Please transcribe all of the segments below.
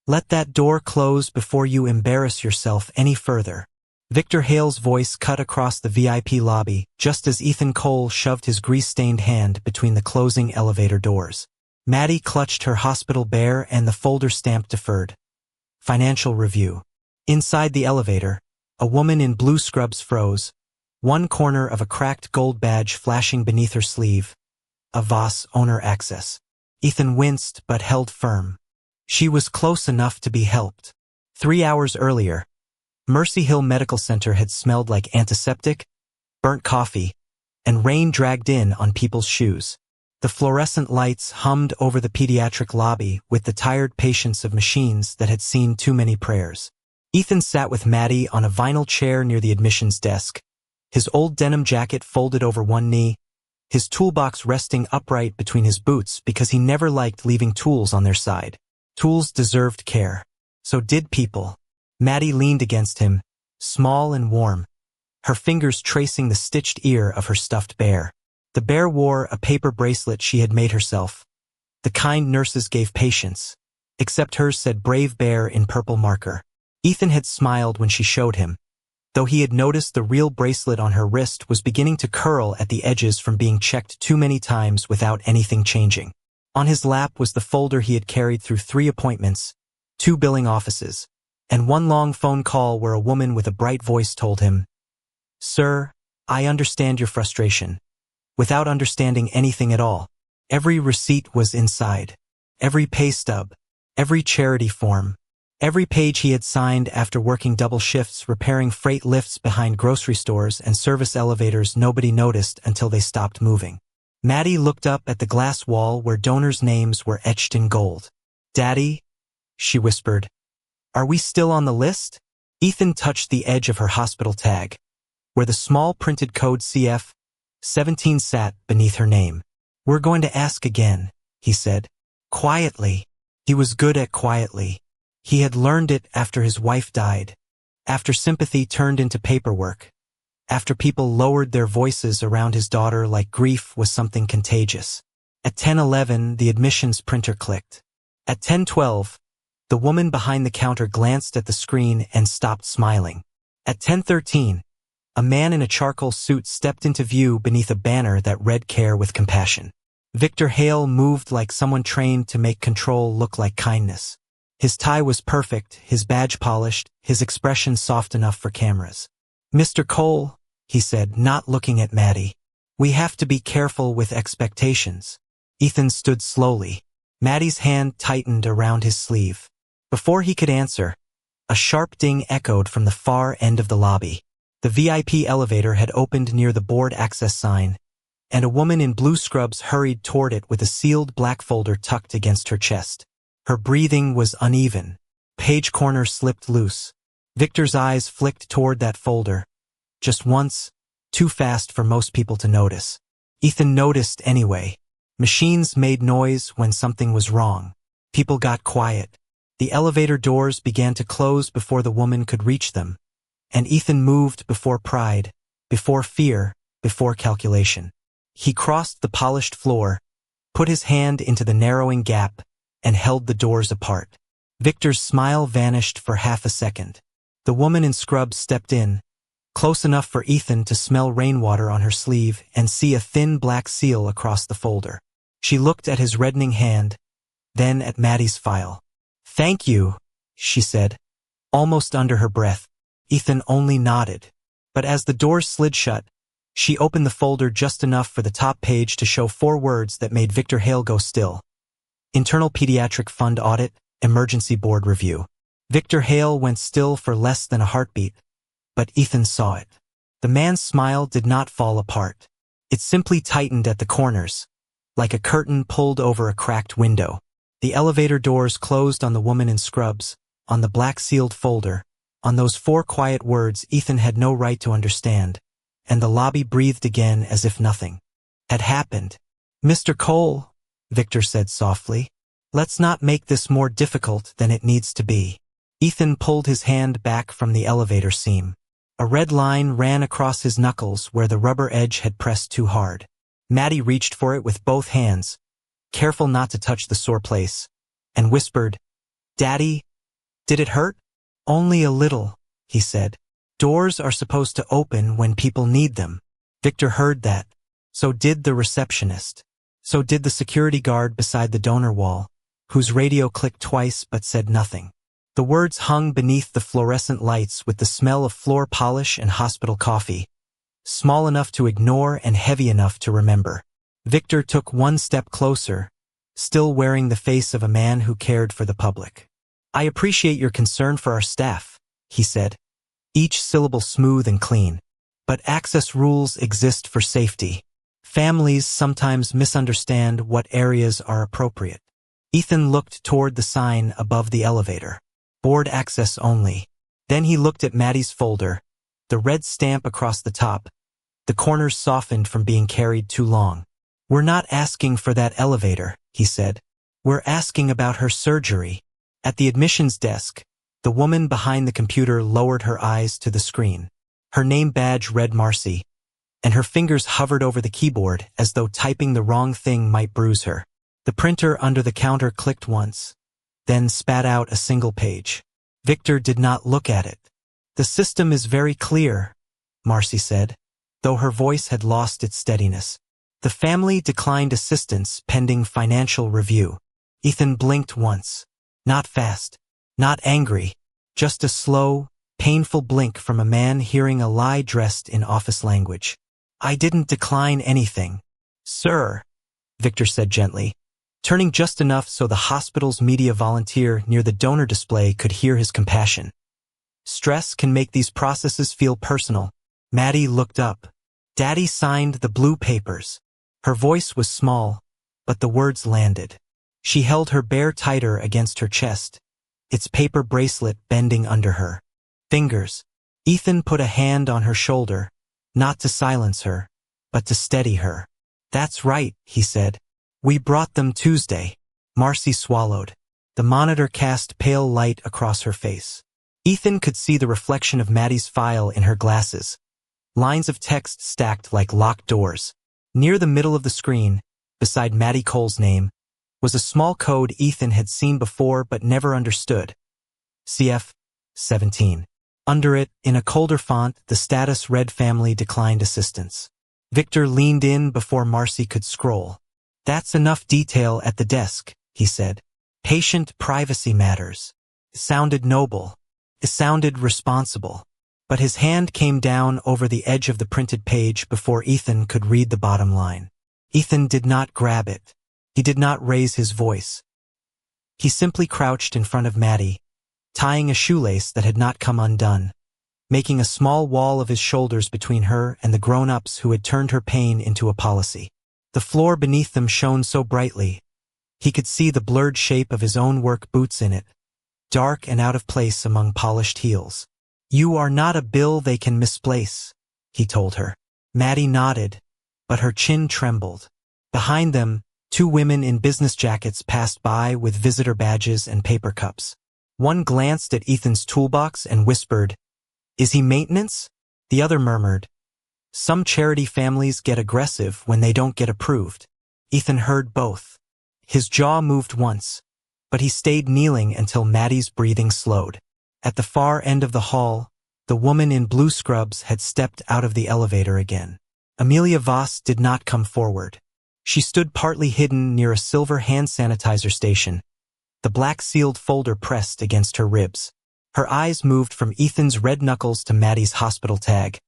Let that door close before you embarrass yourself any further. Victor Hale's voice cut across the VIP lobby just as Ethan Cole shoved his grease-stained hand between the closing elevator doors. Maddie clutched her hospital bear and the folder stamped deferred. Financial review. Inside the elevator, a woman in blue scrubs froze, one corner of a cracked gold badge flashing beneath her sleeve. A Voss owner access. Ethan winced but held firm. She was close enough to be helped. 3 hours earlier, Mercy Hill Medical Center had smelled like antiseptic, burnt coffee, and rain dragged in on people's shoes. The fluorescent lights hummed over the pediatric lobby with the tired patience of machines that had seen too many prayers. Ethan sat with Maddie on a vinyl chair near the admissions desk, his old denim jacket folded over one knee, his toolbox resting upright between his boots because he never liked leaving tools on their side. Tools deserved care. So did people. Maddie leaned against him, small and warm, her fingers tracing the stitched ear of her stuffed bear. The bear wore a paper bracelet she had made herself. The kind nurses gave patients, except hers said Brave Bear in purple marker. Ethan had smiled when she showed him, though he had noticed the real bracelet on her wrist was beginning to curl at the edges from being checked too many times without anything changing. On his lap was the folder he had carried through 3 appointments, 2 billing offices, and 1 long phone call where a woman with a bright voice told him, "Sir, I understand your frustration," without understanding anything at all. Every receipt was inside. Every pay stub. Every charity form. Every page he had signed after working double shifts repairing freight lifts behind grocery stores and service elevators nobody noticed until they stopped moving. Maddie looked up at the glass wall where donors' names were etched in gold. "Daddy," she whispered, "are we still on the list?" Ethan touched the edge of her hospital tag, where the small printed code CF-17 sat beneath her name. "We're going to ask again," he said. Quietly. He was good at quietly. He had learned it after his wife died, after sympathy turned into paperwork, after people lowered their voices around his daughter like grief was something contagious. At 10:11, the admissions printer clicked. At 10:12, the woman behind the counter glanced at the screen and stopped smiling. At 10:13, a man in a charcoal suit stepped into view beneath a banner that read "Care with Compassion." Victor Hale moved like someone trained to make control look like kindness. His tie was perfect, his badge polished, his expression soft enough for cameras. "Mr. Cole," he said, not looking at Maddie, "we have to be careful with expectations." Ethan stood slowly. Maddie's hand tightened around his sleeve. Before he could answer, a sharp ding echoed from the far end of the lobby. The VIP elevator had opened near the board access sign, and a woman in blue scrubs hurried toward it with a sealed black folder tucked against her chest. Her breathing was uneven. Page corner slipped loose. Victor's eyes flicked toward that folder. Just once, too fast for most people to notice. Ethan noticed anyway. Machines made noise when something was wrong. People got quiet. The elevator doors began to close before the woman could reach them, and Ethan moved before pride, before fear, before calculation. He crossed the polished floor, put his hand into the narrowing gap, and held the doors apart. Victor's smile vanished for half a second. The woman in scrubs stepped in, close enough for Ethan to smell rainwater on her sleeve and see a thin black seal across the folder. She looked at his reddening hand, then at Maddie's file. "Thank you," she said, almost under her breath. Ethan only nodded. But as the doors slid shut, she opened the folder just enough for the top page to show 4 words that made Victor Hale go still. Internal Pediatric Fund Audit, Emergency Board Review. Victor Hale went still for less than a heartbeat, but Ethan saw it. The man's smile did not fall apart. It simply tightened at the corners, like a curtain pulled over a cracked window. The elevator doors closed on the woman in scrubs, on the black sealed folder, on those 4 quiet words Ethan had no right to understand, and the lobby breathed again as if nothing had happened. "Mr. Cole," Victor said softly, "let's not make this more difficult than it needs to be." Ethan pulled his hand back from the elevator seam. A red line ran across his knuckles where the rubber edge had pressed too hard. Maddie reached for it with both hands, careful not to touch the sore place, and whispered, "Daddy, Did it hurt? Only a little, he said. Doors are supposed to open when people need them. Victor heard that. So did the receptionist. So did the security guard beside the donor wall, whose radio clicked twice but said nothing. The words hung beneath the fluorescent lights with the smell of floor polish and hospital coffee, small enough to ignore and heavy enough to remember. Victor took one step closer, still wearing the face of a man who cared for the public. I appreciate your concern for our staff, he said, each syllable smooth and clean. But access rules exist for safety. Families sometimes misunderstand what areas are appropriate. Ethan looked toward the sign above the elevator. Board access only. Then he looked at Maddie's folder, the red stamp across the top, the corners softened from being carried too long. We're not asking for that elevator, he said. We're asking about her surgery. At the admissions desk, the woman behind the computer lowered her eyes to the screen. Her name badge read Marcy, and her fingers hovered over the keyboard as though typing the wrong thing might bruise her. The printer under the counter clicked once, then spat out a single page. Victor did not look at it. The system is very clear, Marcy said, though her voice had lost its steadiness. The family declined assistance pending financial review. Ethan blinked once. Not fast, not angry, just a slow, painful blink from a man hearing a lie dressed in office language. I didn't decline anything. Sir, Victor said gently, turning just enough so the hospital's media volunteer near the donor display could hear his compassion. Stress can make these processes feel personal. Maddie looked up. Daddy signed the blue papers. Her voice was small, but the words landed. She held her bear tighter against her chest, its paper bracelet bending under her fingers. Ethan put a hand on her shoulder, not to silence her, but to steady her. That's right, he said. We brought them Tuesday. Marcy swallowed. The monitor cast pale light across her face. Ethan could see the reflection of Maddie's file in her glasses. Lines of text stacked like locked doors. Near the middle of the screen, beside Maddie Cole's name, was a small code Ethan had seen before but never understood. CF 17. Under it, in a colder font, the status read Family declined assistance. Victor leaned in before Marcy could scroll. That's enough detail at the desk, he said. Patient privacy matters. It sounded noble. It sounded responsible. But his hand came down over the edge of the printed page before Ethan could read the bottom line. Ethan did not grab it. He did not raise his voice. He simply crouched in front of Maddie, tying a shoelace that had not come undone, making a small wall of his shoulders between her and the grown-ups who had turned her pain into a policy. The floor beneath them shone so brightly, he could see the blurred shape of his own work boots in it, dark and out of place among polished heels. You are not a bill they can misplace, he told her. Maddie nodded, but her chin trembled. Behind them, two women in business jackets passed by with visitor badges and paper cups. One glanced at Ethan's toolbox and whispered, "Is he maintenance?" The other murmured, "Some charity families get aggressive when they don't get approved." Ethan heard both. His jaw moved once, but he stayed kneeling until Maddie's breathing slowed. At the far end of the hall, the woman in blue scrubs had stepped out of the elevator again. Amelia Voss did not come forward. She stood partly hidden near a silver hand sanitizer station, the black sealed folder pressed against her ribs. Her eyes moved from Ethan's red knuckles to Maddie's hospital tag.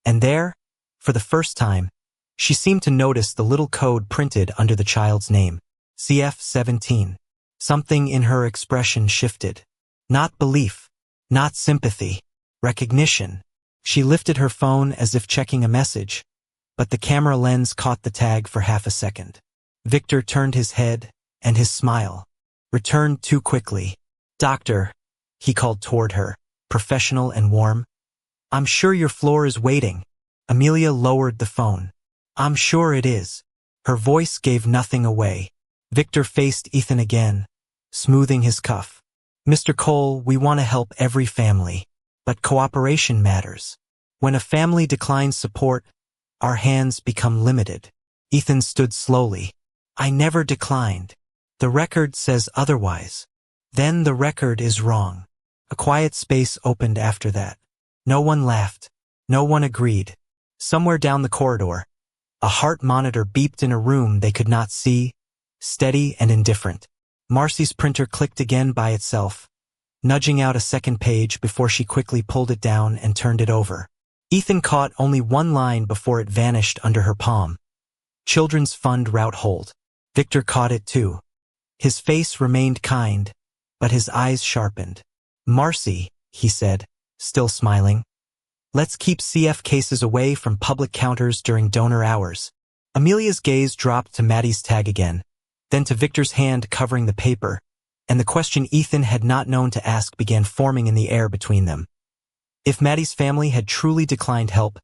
And there, for the first time, she seemed to notice the little code printed under the child's name, CF 17. Something in her expression shifted. Not belief, not sympathy, recognition. She lifted her phone as if checking a message, but the camera lens caught the tag for half a second. Victor turned his head, and his smile returned too quickly. "Doctor," he called toward her, professional and warm. "I'm sure your floor is waiting." Amelia lowered the phone. "I'm sure it is." Her voice gave nothing away. Victor faced Ethan again, smoothing his cuff. "Mr. Cole, we want to help every family, but cooperation matters. When a family declines support, our hands become limited." Ethan stood slowly. "I never declined. The record says otherwise." "Then the record is wrong." A quiet space opened after that. No one laughed. No one agreed. Somewhere down the corridor, a heart monitor beeped in a room they could not see, steady and indifferent. Marcy's printer clicked again by itself, nudging out a second page before she quickly pulled it down and turned it over. Ethan caught only one line before it vanished under her palm. Children's Fund route hold. Victor caught it too. His face remained kind, but his eyes sharpened. Marcy, he said, still smiling. Let's keep CF cases away from public counters during donor hours. Amelia's gaze dropped to Maddie's tag again, then to Victor's hand covering the paper, and the question Ethan had not known to ask began forming in the air between them. If Maddie's family had truly declined help,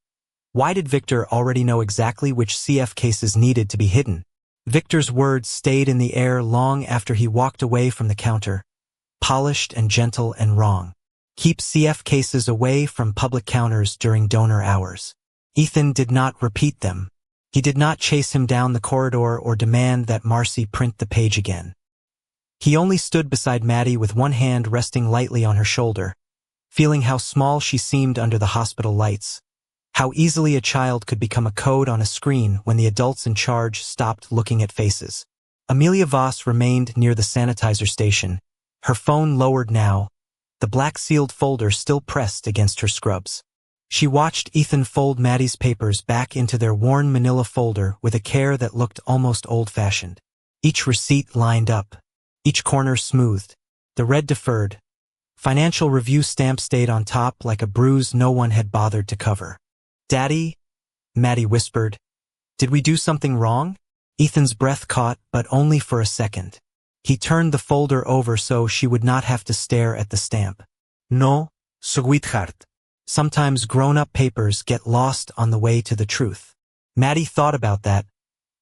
why did Victor already know exactly which CF cases needed to be hidden? Victor's words stayed in the air long after he walked away from the counter, polished and gentle and wrong. Keep CF cases away from public counters during donor hours. Ethan did not repeat them. He did not chase him down the corridor or demand that Marcy print the page again. He only stood beside Maddie with one hand resting lightly on her shoulder, feeling how small she seemed under the hospital lights, how easily a child could become a code on a screen when the adults in charge stopped looking at faces. Amelia Voss remained near the sanitizer station, her phone lowered now, the black sealed folder still pressed against her scrubs. She watched Ethan fold Maddie's papers back into their worn manila folder with a care that looked almost old-fashioned. Each receipt lined up, each corner smoothed, the red deferred. Financial Review stamp stayed on top like a bruise no one had bothered to cover. "Daddy," Maddie whispered, "did we do something wrong?" Ethan's breath caught, but only for a second. He turned the folder over so she would not have to stare at the stamp. "No, sweetheart. Sometimes grown-up papers get lost on the way to the truth." Maddie thought about that,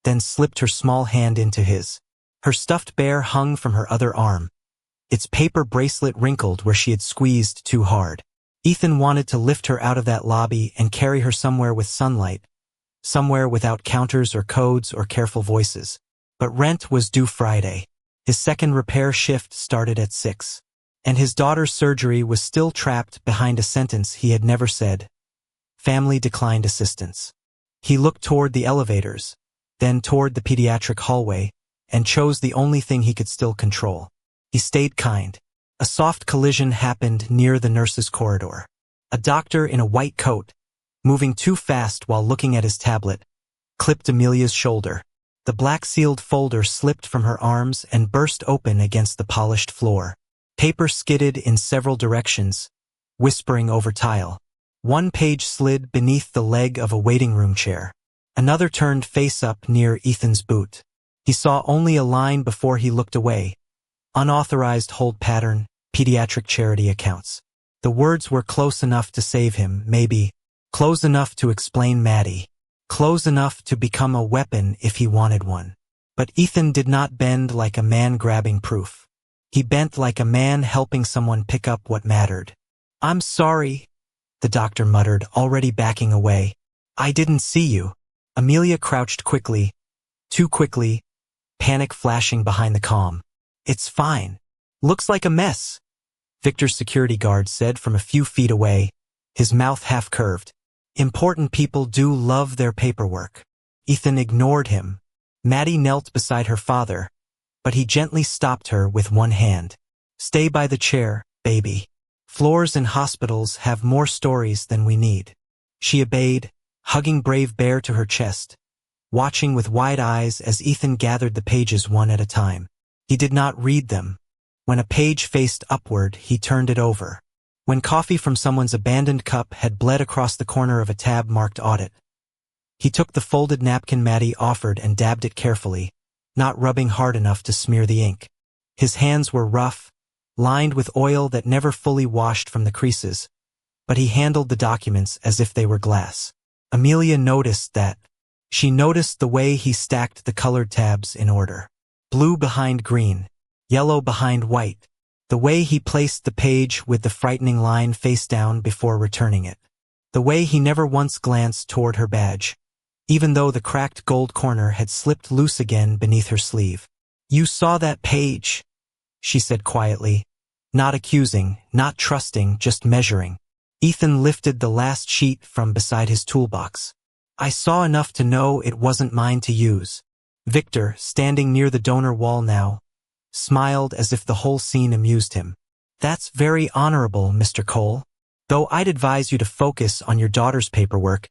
then slipped her small hand into his. Her stuffed bear hung from her other arm, its paper bracelet wrinkled where she had squeezed too hard. Ethan wanted to lift her out of that lobby and carry her somewhere with sunlight, somewhere without counters or codes or careful voices. But rent was due Friday. His second repair shift started at 6. And his daughter's surgery was still trapped behind a sentence he had never said. Family declined assistance. He looked toward the elevators, then toward the pediatric hallway, and chose the only thing he could still control. He stayed kind. A soft collision happened near the nurse's corridor. A doctor in a white coat, moving too fast while looking at his tablet, clipped Amelia's shoulder. The black-sealed folder slipped from her arms and burst open against the polished floor. Paper skidded in several directions, whispering over tile. One page slid beneath the leg of a waiting room chair. Another turned face up near Ethan's boot. He saw only a line before he looked away. Unauthorized hold pattern, pediatric charity accounts. The words were close enough to save him, maybe. Close enough to explain Maddie. Close enough to become a weapon if he wanted one. But Ethan did not bend like a man grabbing proof. He bent like a man helping someone pick up what mattered. "I'm sorry," the doctor muttered, already backing away. "I didn't see you." Amelia crouched quickly, too quickly, panic flashing behind the comm. "It's fine. Looks like a mess," Victor's security guard said from a few feet away, his mouth half-curved. Important people do love their paperwork. Ethan ignored him. Maddie knelt beside her father, but he gently stopped her with one hand. "Stay by the chair, baby. Floors in hospitals have more stories than we need." She obeyed, hugging Brave Bear to her chest, watching with wide eyes as Ethan gathered the pages one at a time. He did not read them. When a page faced upward, he turned it over. When coffee from someone's abandoned cup had bled across the corner of a tab marked audit, he took the folded napkin Maddie offered and dabbed it carefully, not rubbing hard enough to smear the ink. His hands were rough, lined with oil that never fully washed from the creases, but he handled the documents as if they were glass. Amelia noticed that. She noticed the way he stacked the colored tabs in order. Blue behind green, yellow behind white. The way he placed the page with the frightening line face down before returning it. The way he never once glanced toward her badge, even though the cracked gold corner had slipped loose again beneath her sleeve. "You saw that page," she said quietly, Not accusing, not trusting, just measuring. Ethan lifted the last sheet from beside his toolbox. I saw enough to know it wasn't mine to use. Victor, standing near the donor wall now, smiled as if the whole scene amused him. That's very honorable, Mr. Cole. Though I'd advise you to focus on your daughter's paperwork,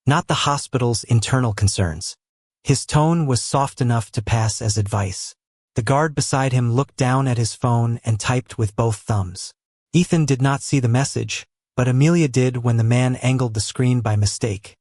not the hospital's internal concerns. His tone was soft enough to pass as advice. The guard beside him looked down at his phone and typed with both thumbs. Ethan did not see the message, but Amelia did when the man angled the screen by mistake.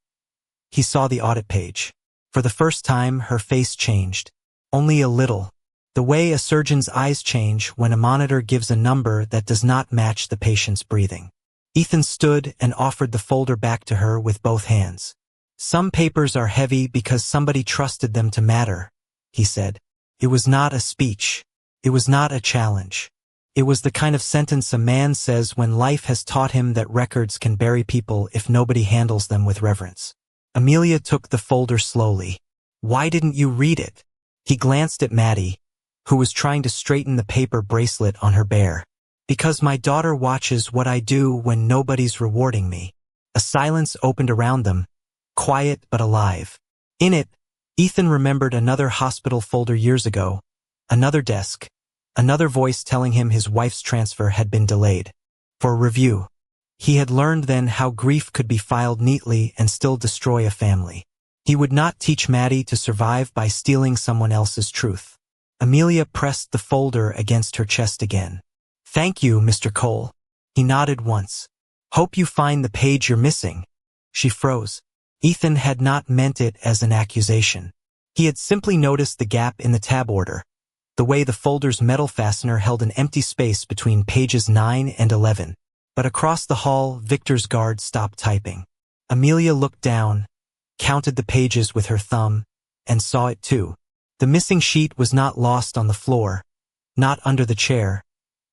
He saw the audit page. For the first time, her face changed. Only a little. The way a surgeon's eyes change when a monitor gives a number that does not match the patient's breathing. Ethan stood and offered the folder back to her with both hands. Some papers are heavy because somebody trusted them to matter, he said. It was not a speech. It was not a challenge. It was the kind of sentence a man says when life has taught him that records can bury people if nobody handles them with reverence. Amelia took the folder slowly. Why didn't you read it? He glanced at Maddie, who was trying to straighten the paper bracelet on her bear. Because my daughter watches what I do when nobody's rewarding me. A silence opened around them, quiet but alive. In it, Ethan remembered another hospital folder years ago, another desk, another voice telling him his wife's transfer had been delayed. For review. He had learned then how grief could be filed neatly and still destroy a family. He would not teach Maddie to survive by stealing someone else's truth. Amelia pressed the folder against her chest again. Thank you, Mr. Cole. He nodded once. Hope you find the page you're missing. She froze. Ethan had not meant it as an accusation. He had simply noticed the gap in the tab order, the way the folder's metal fastener held an empty space between pages 9 and 11. But across the hall, Victor's guard stopped typing. Amelia looked down, counted the pages with her thumb, and saw it too. The missing sheet was not lost on the floor, not under the chair,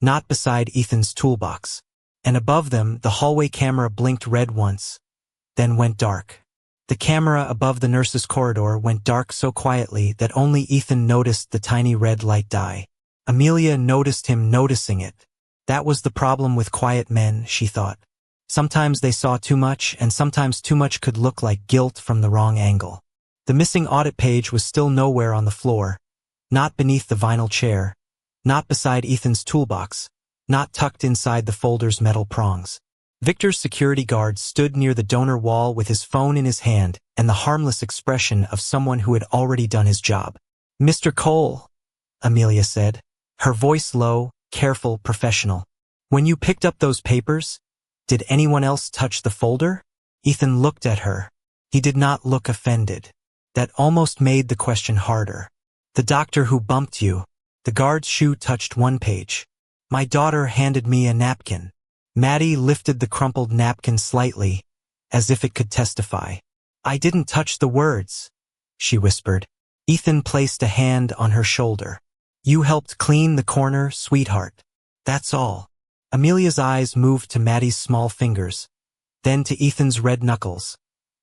not beside Ethan's toolbox. And above them, the hallway camera blinked red once, then went dark. The camera above the nurse's corridor went dark so quietly that only Ethan noticed the tiny red light die. Amelia noticed him noticing it. That was the problem with quiet men, she thought. Sometimes they saw too much, and sometimes too much could look like guilt from the wrong angle. The missing audit page was still nowhere on the floor, not beneath the vinyl chair, not beside Ethan's toolbox, not tucked inside the folder's metal prongs. Victor's security guard stood near the donor wall with his phone in his hand and the harmless expression of someone who had already done his job. Mr. Cole, Amelia said, her voice low, careful, professional. When you picked up those papers, did anyone else touch the folder? Ethan looked at her. He did not look offended. That almost made the question harder. The doctor who bumped you. The guard's shoe touched one page. My daughter handed me a napkin. Maddie lifted the crumpled napkin slightly, as if it could testify. I didn't touch the words, she whispered. Ethan placed a hand on her shoulder. You helped clean the corner, sweetheart. That's all. Amelia's eyes moved to Maddie's small fingers, then to Ethan's red knuckles,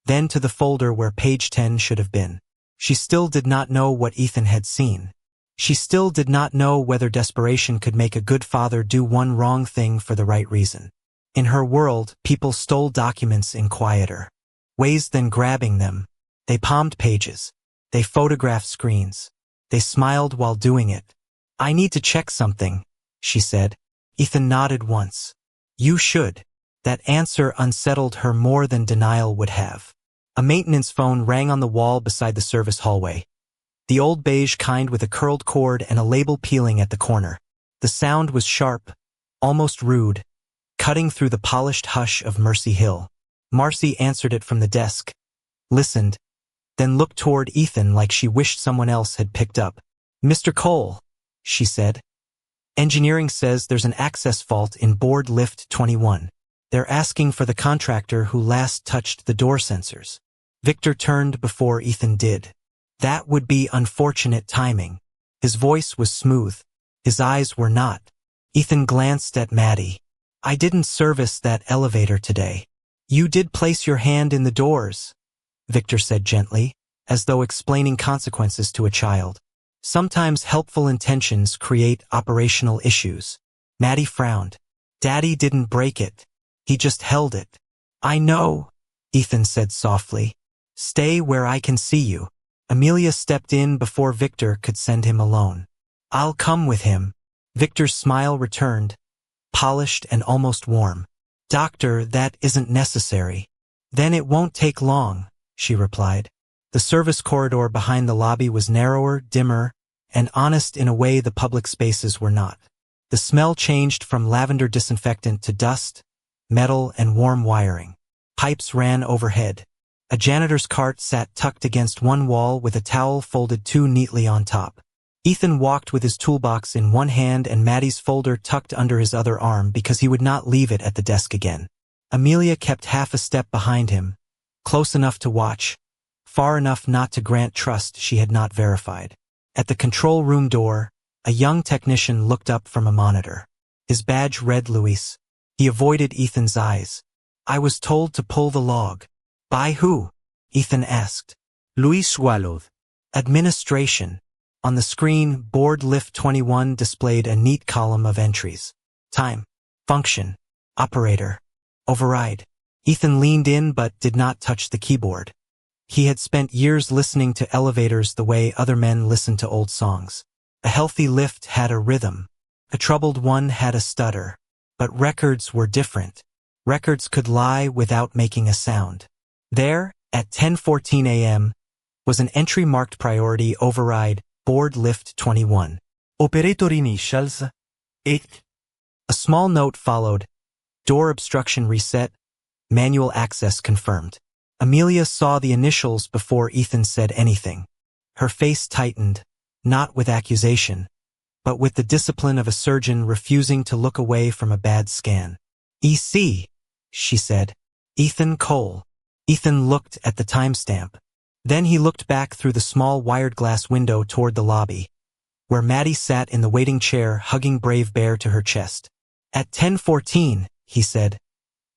then to the folder where page 10 should have been. She still did not know what Ethan had seen. She still did not know whether desperation could make a good father do one wrong thing for the right reason. In her world, people stole documents in quieter ways than grabbing them. They palmed pages. They photographed screens. They smiled while doing it. I need to check something, she said. Ethan nodded once. You should. That answer unsettled her more than denial would have. A maintenance phone rang on the wall beside the service hallway. The old beige kind with a curled cord and a label peeling at the corner. The sound was sharp, almost rude, cutting through the polished hush of Mercy Hill. Marcy answered it from the desk, listened, then looked toward Ethan like she wished someone else had picked up. Mr. Cole, she said. Engineering says there's an access fault in board lift 21. They're asking for the contractor who last touched the door sensors. Victor turned before Ethan did. That would be unfortunate timing. His voice was smooth. His eyes were not. Ethan glanced at Maddie. I didn't service that elevator today. You did place your hand in the doors, Victor said gently, as though explaining consequences to a child. Sometimes helpful intentions create operational issues. Maddie frowned. Daddy didn't break it. He just held it. I know, Ethan said softly. Stay where I can see you. Amelia stepped in before Victor could send him alone. I'll come with him. Victor's smile returned, polished and almost warm. Doctor, that isn't necessary. Then it won't take long, she replied. The service corridor behind the lobby was narrower, dimmer, and honest in a way the public spaces were not. The smell changed from lavender disinfectant to dust, metal, and warm wiring. Pipes ran overhead. A janitor's cart sat tucked against one wall with a towel folded too neatly on top. Ethan walked with his toolbox in one hand and Maddie's folder tucked under his other arm because he would not leave it at the desk again. Amelia kept half a step behind him, close enough to watch, far enough not to grant trust she had not verified. At the control room door, a young technician looked up from a monitor. His badge read Luis. He avoided Ethan's eyes. I was told to pull the log. By who? Ethan asked. Luis swallowed. Administration. On the screen, board lift 21 displayed a neat column of entries. Time. Function. Operator. Override. Ethan leaned in but did not touch the keyboard. He had spent years listening to elevators the way other men listen to old songs. A healthy lift had a rhythm. A troubled one had a stutter. But records were different. Records could lie without making a sound. There, at 10:14 a.m., was an entry marked priority override, board lift 21. Operator initials. 8. A small note followed. Door obstruction reset. Manual access confirmed. Amelia saw the initials before Ethan said anything. Her face tightened, not with accusation, but with the discipline of a surgeon refusing to look away from a bad scan. EC, she said. Ethan Cole. Ethan looked at the timestamp. Then he looked back through the small wired glass window toward the lobby, where Maddie sat in the waiting chair hugging Brave Bear to her chest. At 10:14, he said.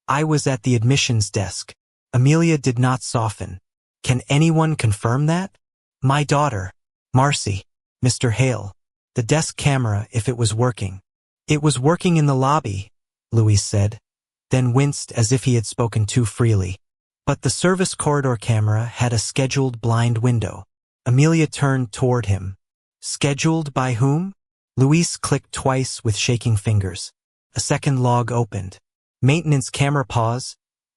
I was at the admissions desk. Amelia did not soften. Can anyone confirm that? My daughter, Marcy, Mr. Hale. The desk camera, if it was working. It was working in the lobby, Luis said, then winced as if he had spoken too freely. But the service corridor camera had a scheduled blind window. Amelia turned toward him. Scheduled by whom? Luis clicked twice with shaking fingers. A second log opened. Maintenance camera pause,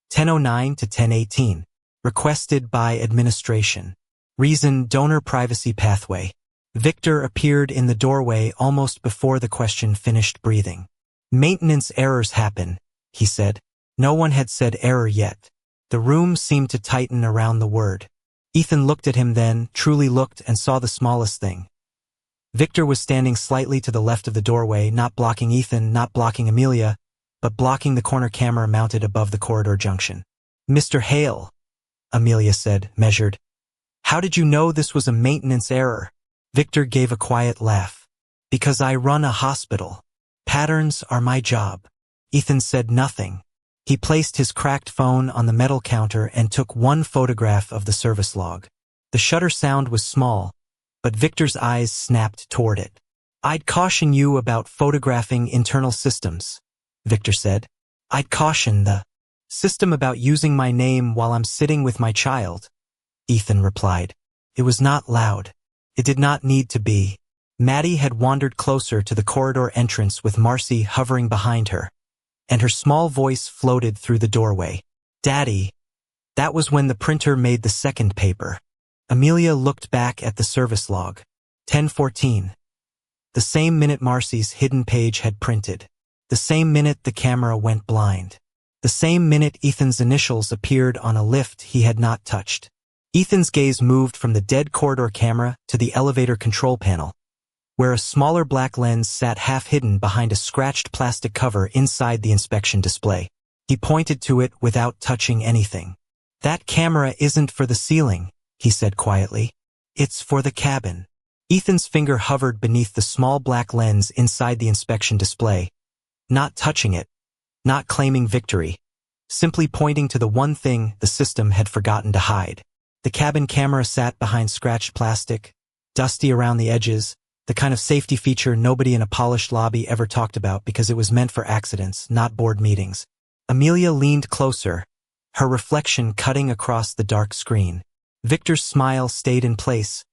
10:09 to 10:18. Requested by administration. Reason donor privacy pathway. Victor appeared in the doorway almost before the question finished breathing. Maintenance errors happen, he said. No one had said error yet. The room seemed to tighten around the word. Ethan looked at him then, truly looked, and saw the smallest thing. Victor was standing slightly to the left of the doorway, not blocking Ethan, not blocking Amelia, but blocking the corner camera mounted above the corridor junction. Mr. Hale, Amelia said, measured. How did you know this was a maintenance error? Victor gave a quiet laugh. Because I run a hospital. Patterns are my job. Ethan said nothing. He placed his cracked phone on the metal counter and took one photograph of the service log. The shutter sound was small, but Victor's eyes snapped toward it. I'd caution you about photographing internal systems, Victor said. I'd caution the system about using my name while I'm sitting with my child, Ethan replied. It was not loud. It did not need to be. Maddie had wandered closer to the corridor entrance with Marcy hovering behind her, and her small voice floated through the doorway. Daddy. That was when the printer made the second paper. Amelia looked back at the service log. 10:14. The same minute Marcy's hidden page had printed. The same minute the camera went blind. The same minute Ethan's initials appeared on a lift he had not touched. Ethan's gaze moved from the dead corridor camera to the elevator control panel, where a smaller black lens sat half-hidden behind a scratched plastic cover inside the inspection display. He pointed to it without touching anything. That camera isn't for the ceiling, he said quietly. It's for the cabin. Ethan's finger hovered beneath the small black lens inside the inspection display, not touching it, not claiming victory, simply pointing to the one thing the system had forgotten to hide. The cabin camera sat behind scratched plastic, dusty around the edges, The kind of safety feature nobody in a polished lobby ever talked about because it was meant for accidents, not board meetings. Amelia leaned closer, her reflection cutting across the dark screen. Victor's smile stayed in place,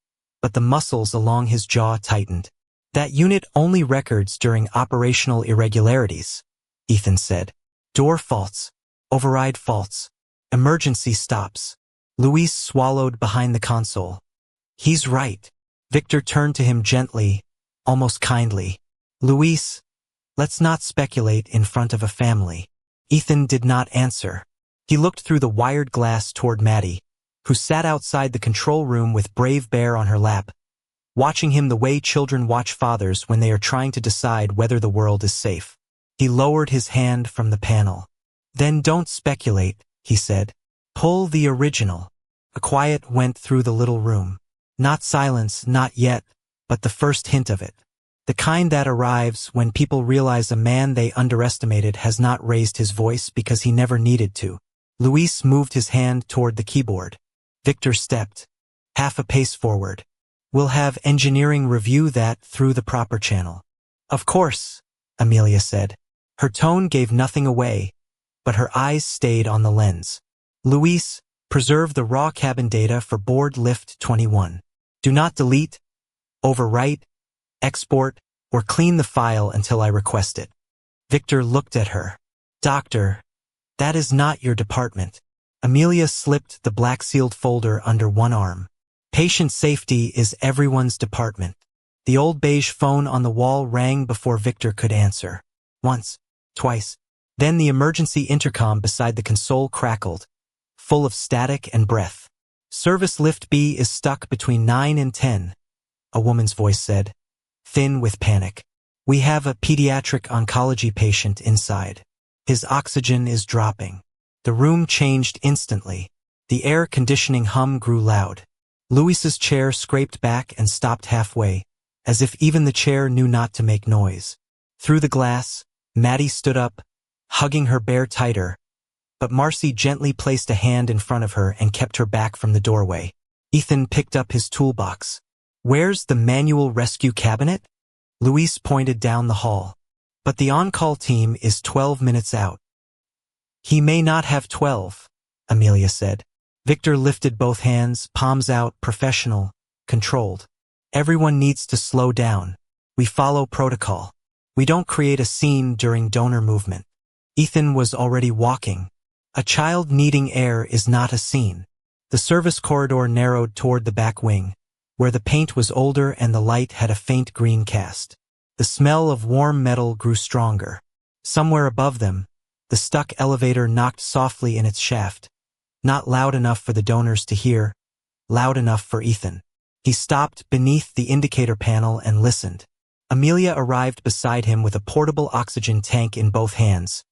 but the muscles along his jaw tightened. That unit only records during operational irregularities, Ethan said. Door faults, override faults, emergency stops. Luis swallowed behind the console. He's right. Victor turned to him gently, almost kindly. Luis, let's not speculate in front of a family. Ethan did not answer. He looked through the wired glass toward Maddie, who sat outside the control room with Brave Bear on her lap, watching him the way children watch fathers when they are trying to decide whether the world is safe. He lowered his hand from the panel. Then don't speculate, he said. Pull the original. A quiet went through the little room. Not silence, not yet, but the first hint of it. The kind that arrives when people realize a man they underestimated has not raised his voice because he never needed to. Luis moved his hand toward the keyboard. Victor stepped half a pace forward. We'll have engineering review that through the proper channel. Of course, Amelia said. Her tone gave nothing away, but her eyes stayed on the lens. Luis, preserve the raw cabin data for board lift 21. Do not delete, overwrite, export, or clean the file until I request it. Victor looked at her. Doctor, that is not your department. Amelia slipped the black-sealed folder under one arm. Patient safety is everyone's department. The old beige phone on the wall rang before Victor could answer. Once, twice. Then the emergency intercom beside the console crackled, full of static and breath. Service lift B is stuck between 9 and 10, a woman's voice said, thin with panic. We have a pediatric oncology patient inside. His oxygen is dropping. The room changed instantly. The air conditioning hum grew loud. Luis's chair scraped back and stopped halfway, as if even the chair knew not to make noise. Through the glass, Maddie stood up, hugging her bear tighter, but Marcy gently placed a hand in front of her and kept her back from the doorway. Ethan picked up his toolbox. Where's the manual rescue cabinet? Luis pointed down the hall. But the on-call team is 12 minutes out. He may not have 12, Amelia said. Victor lifted both hands, palms out, professional, controlled. Everyone needs to slow down. We follow protocol. We don't create a scene during donor movement. Ethan was already walking. A child needing air is not a scene. The service corridor narrowed toward the back wing, where the paint was older and the light had a faint green cast. The smell of warm metal grew stronger. Somewhere above them, the stuck elevator knocked softly in its shaft, not loud enough for the donors to hear, loud enough for Ethan. He stopped beneath the indicator panel and listened. Amelia arrived beside him with a portable oxygen tank in both hands,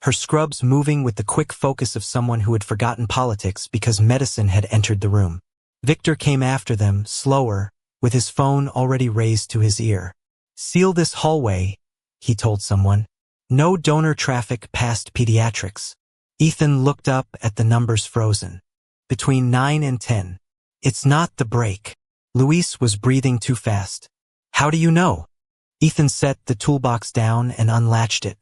her scrubs moving with the quick focus of someone who had forgotten politics because medicine had entered the room. Victor came after them, slower, with his phone already raised to his ear. Seal this hallway, he told someone. No donor traffic past pediatrics. Ethan looked up at the numbers frozen. Between 9 and 10. It's not the break. Luis was breathing too fast. How do you know? Ethan set the toolbox down and unlatched it.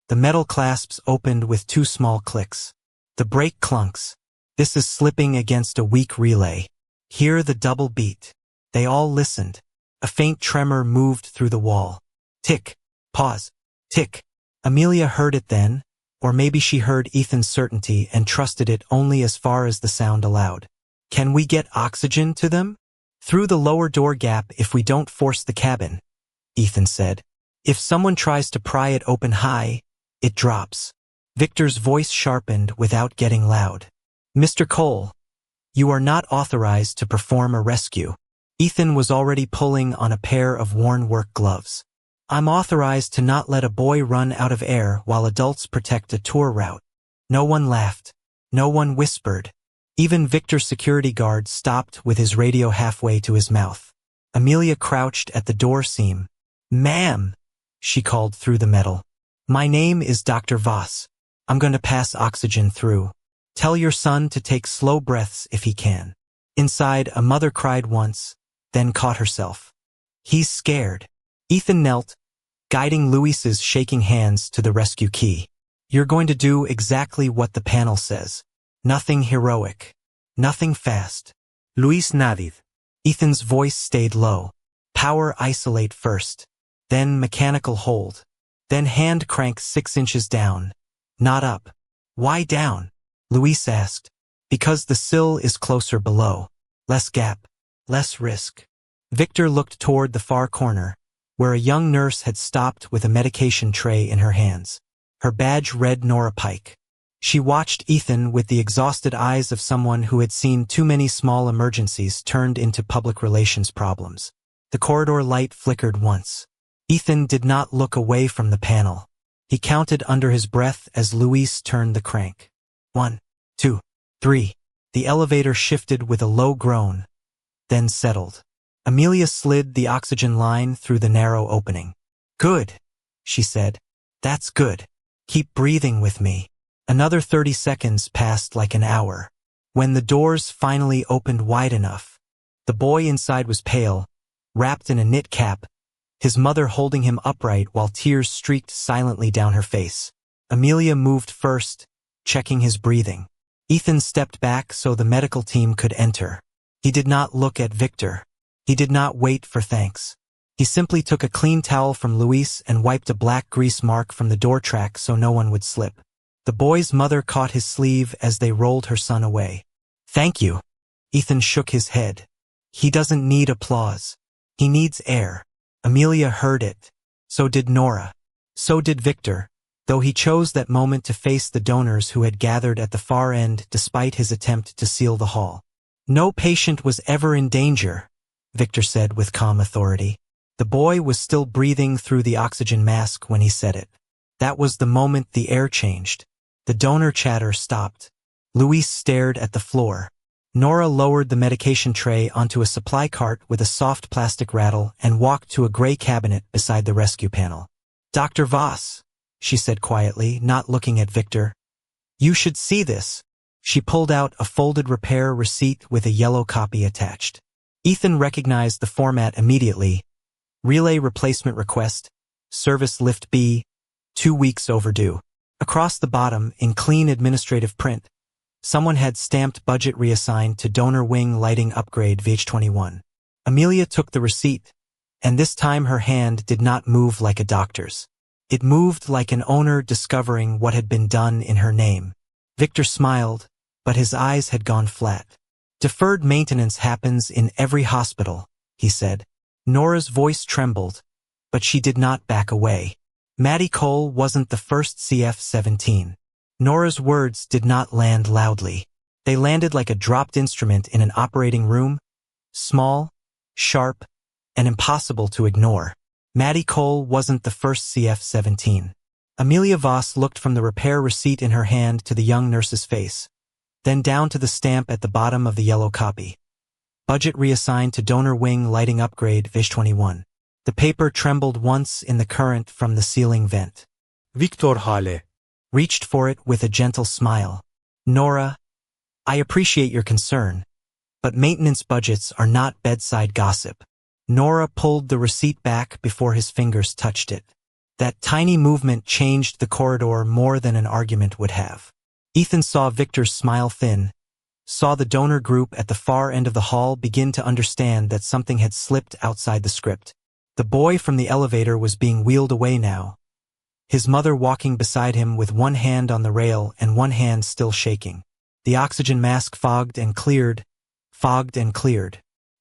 The metal clasps opened with 2 small clicks. The brake clunks. This is slipping against a weak relay. Hear the double beat. They all listened. A faint tremor moved through the wall. Tick. Pause. Tick. Amelia heard it then, or maybe she heard Ethan's certainty and trusted it only as far as the sound allowed. Can we get oxygen to them? Through the lower door gap if we don't force the cabin, Ethan said. If someone tries to pry it open high, it drops. Victor's voice sharpened without getting loud. Mr. Cole, you are not authorized to perform a rescue. Ethan was already pulling on a pair of worn work gloves. I'm authorized to not let a boy run out of air while adults protect a tour route. No one laughed. No one whispered. Even Victor's security guard stopped with his radio halfway to his mouth. Amelia crouched at the door seam. Ma'am, she called through the metal. My name is Dr. Voss. I'm going to pass oxygen through. Tell your son to take slow breaths if he can. Inside, a mother cried once, then caught herself. He's scared. Ethan knelt, guiding Luis's shaking hands to the rescue key. You're going to do exactly what the panel says. Nothing heroic. Nothing fast. Luis nodded. Ethan's voice stayed low. Power isolate first. Then mechanical hold. Then hand crank 6 inches down. Not up. Why down? Luis asked. Because the sill is closer below. Less gap. Less risk. Victor looked toward the far corner, where a young nurse had stopped with a medication tray in her hands. Her badge read Nora Pike. She watched Ethan with the exhausted eyes of someone who had seen too many small emergencies turned into public relations problems. The corridor light flickered once. Ethan did not look away from the panel. He counted under his breath as Luis turned the crank. 1, 2, 3. The elevator shifted with a low groan, then settled. Amelia slid the oxygen line through the narrow opening. Good, she said. That's good. Keep breathing with me. Another 30 seconds passed like an hour. When the doors finally opened wide enough, the boy inside was pale, wrapped in a knit cap, his mother holding him upright while tears streaked silently down her face. Amelia moved first, checking his breathing. Ethan stepped back so the medical team could enter. He did not look at Victor. He did not wait for thanks. He simply took a clean towel from Luis and wiped a black grease mark from the door track so no one would slip. The boy's mother caught his sleeve as they rolled her son away. Thank you. Ethan shook his head. He doesn't need applause. He needs air. Amelia heard it. So did Nora. So did Victor, though he chose that moment to face the donors who had gathered at the far end despite his attempt to seal the hall. No patient was ever in danger, Victor said with calm authority. The boy was still breathing through the oxygen mask when he said it. That was the moment the air changed. The donor chatter stopped. Luis stared at the floor. Nora lowered the medication tray onto a supply cart with a soft plastic rattle and walked to a gray cabinet beside the rescue panel. Dr. Voss, she said quietly, not looking at Victor. You should see this. She pulled out a folded repair receipt with a yellow copy attached. Ethan recognized the format immediately. Relay replacement request, service lift B, 2 weeks overdue. Across the bottom, in clean administrative print, someone had stamped budget reassigned to donor wing lighting upgrade VH21. Amelia took the receipt, and this time her hand did not move like a doctor's. It moved like an owner discovering what had been done in her name. Victor smiled, but his eyes had gone flat. Deferred maintenance happens in every hospital, he said. Nora's voice trembled, but she did not back away. Maddie Cole wasn't the first CF-17. Nora's words did not land loudly. They landed like a dropped instrument in an operating room, small, sharp, and impossible to ignore. Maddie Cole wasn't the first CF-17. Amelia Voss looked from the repair receipt in her hand to the young nurse's face, then down to the stamp at the bottom of the yellow copy. Budget reassigned to donor wing lighting upgrade VH21. The paper trembled once in the current from the ceiling vent. Victor Hale Reached for it with a gentle smile. Nora, I appreciate your concern, but maintenance budgets are not bedside gossip. Nora pulled the receipt back before his fingers touched it. That tiny movement changed the corridor more than an argument would have. Ethan saw Victor's smile thin, saw the donor group at the far end of the hall begin to understand that something had slipped outside the script. The boy from the elevator was being wheeled away now, his mother walking beside him with one hand on the rail and one hand still shaking. The oxygen mask fogged and cleared.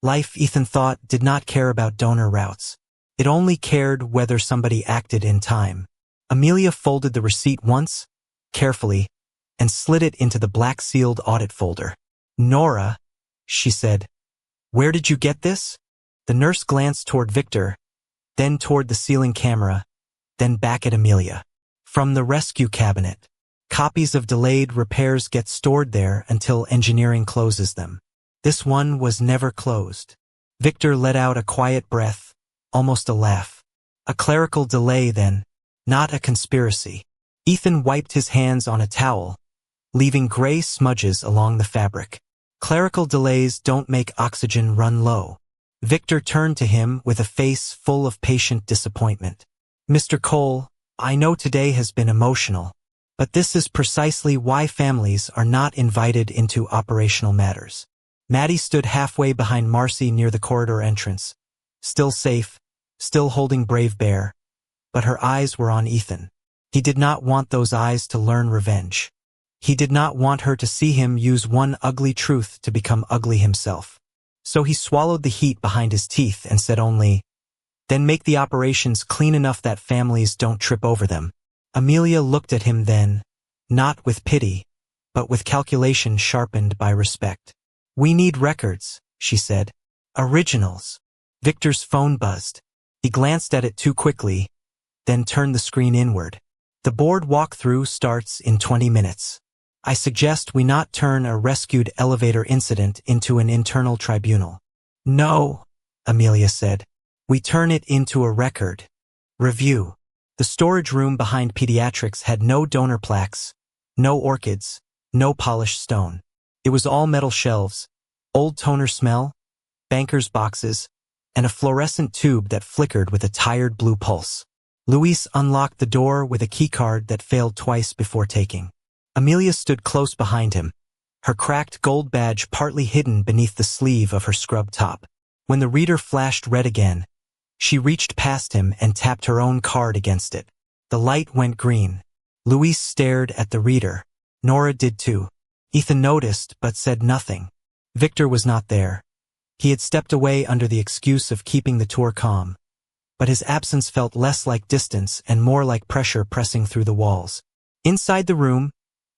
Life, Ethan thought, did not care about donor routes. It only cared whether somebody acted in time. Amelia folded the receipt once, carefully, and slid it into the black-sealed audit folder. Nora, she said, where did you get this? The nurse glanced toward Victor, then toward the ceiling camera, then back at Amelia. From the rescue cabinet. Copies of delayed repairs get stored there until engineering closes them. This one was never closed. Victor let out a quiet breath, almost a laugh. A clerical delay then, not a conspiracy. Ethan wiped his hands on a towel, leaving gray smudges along the fabric. Clerical delays don't make oxygen run low. Victor turned to him with a face full of patient disappointment. Mr. Cole, I know today has been emotional, but this is precisely why families are not invited into operational matters. Maddie stood halfway behind Marcy near the corridor entrance, still safe, still holding Brave Bear, but her eyes were on Ethan. He did not want those eyes to learn revenge. He did not want her to see him use one ugly truth to become ugly himself. So he swallowed the heat behind his teeth and said only, "Then make the operations clean enough that families don't trip over them." Amelia looked at him then, not with pity, but with calculation sharpened by respect. "We need records," she said. "Originals." Victor's phone buzzed. He glanced at it too quickly, then turned the screen inward. "The board walkthrough starts in 20 minutes. I suggest we not turn a rescued elevator incident into an internal tribunal." "No," Amelia said. "We turn it into a record. Review." The storage room behind pediatrics had no donor plaques, no orchids, no polished stone. It was all metal shelves, old toner smell, banker's boxes, and a fluorescent tube that flickered with a tired blue pulse. Luis unlocked the door with a keycard that failed twice before taking. Amelia stood close behind him, her cracked gold badge partly hidden beneath the sleeve of her scrub top. When the reader flashed red again, she reached past him and tapped her own card against it. The light went green. Luis stared at the reader. Nora did too. Ethan noticed but said nothing. Victor was not there. He had stepped away under the excuse of keeping the tour calm, but his absence felt less like distance and more like pressure pressing through the walls. Inside the room,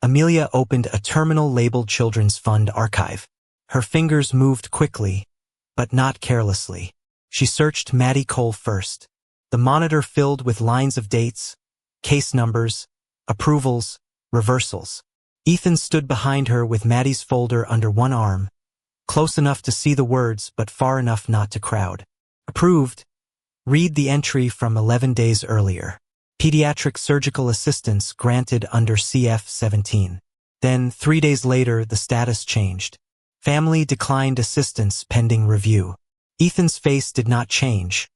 Amelia opened a terminal labeled Children's Fund archive. Her fingers moved quickly, but not carelessly. She searched Maddie Cole first. The monitor filled with lines of dates, case numbers, approvals, reversals. Ethan stood behind her with Maddie's folder under one arm, close enough to see the words but far enough not to crowd. Approved. Read the entry from 11 days earlier. Pediatric surgical assistance granted under CF-17. Then, 3 days later, the status changed. Family declined assistance pending review. Ethan's face did not change,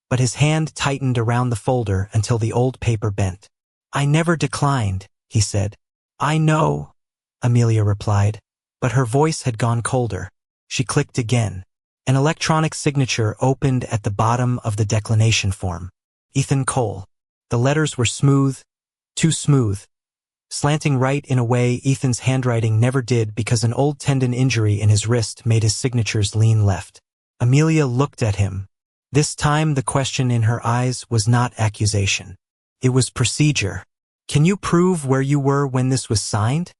but his hand tightened around the folder until the old paper bent. "I never declined," he said. "I know," Amelia replied, but her voice had gone colder. She clicked again. An electronic signature opened at the bottom of the declination form. Ethan Cole. The letters were smooth, too smooth, slanting right in a way Ethan's handwriting never did because an old tendon injury in his wrist made his signatures lean left. Amelia looked at him. This time the question in her eyes was not accusation. It was procedure. "Can you prove where you were when this was signed?"